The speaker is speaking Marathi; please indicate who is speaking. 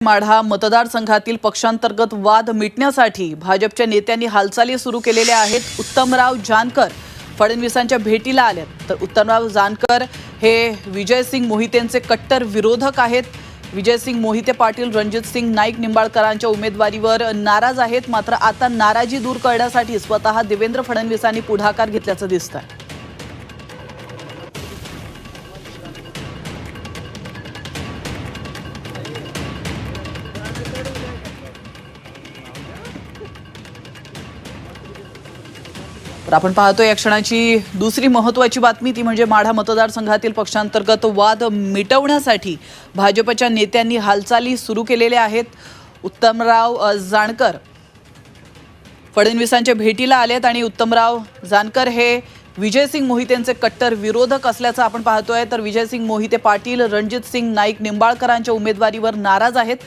Speaker 1: माढा मतदारसंघातील पक्षांतर्गत वाद मिटण्यासाठी भाजपच्या नेत्यांनी हालचाली सुरू केलेल्या आहेत। उत्तमराव जानकर फडणवीसांच्या भेटीला आलेत, तर उत्तमराव जानकर हे विजयसिंग मोहितेंचे कट्टर विरोधक आहेत। विजयसिंग मोहिते पाटील रणजितसिंग नाईक निंबाळकरांच्या उमेदवारीवर नाराज आहेत, मात्र आता नाराजी दूर करण्यासाठी स्वतः देवेंद्र फडणवीसांनी पुढाकार घेतल्याचं दिसतंय। तर आपण पाहतोय या क्षणाची दुसरी महत्त्वाची बातमी, ती म्हणजे माढा मतदारसंघातील पक्षांतर्गत वाद मिटवण्यासाठी भाजपच्या नेत्यांनी हालचाली सुरू केलेल्या आहेत। उत्तमराव जानकर फडणवीसांच्या भेटीला आलेत आणि उत्तमराव जानकर हे विजयसिंग मोहितेंचे कट्टर विरोधक असल्याचं आपण पाहतोय। तर विजयसिंग मोहिते पाटील रणजितसिंग नाईक निंबाळकरांच्या उमेदवारीवर नाराज आहेत।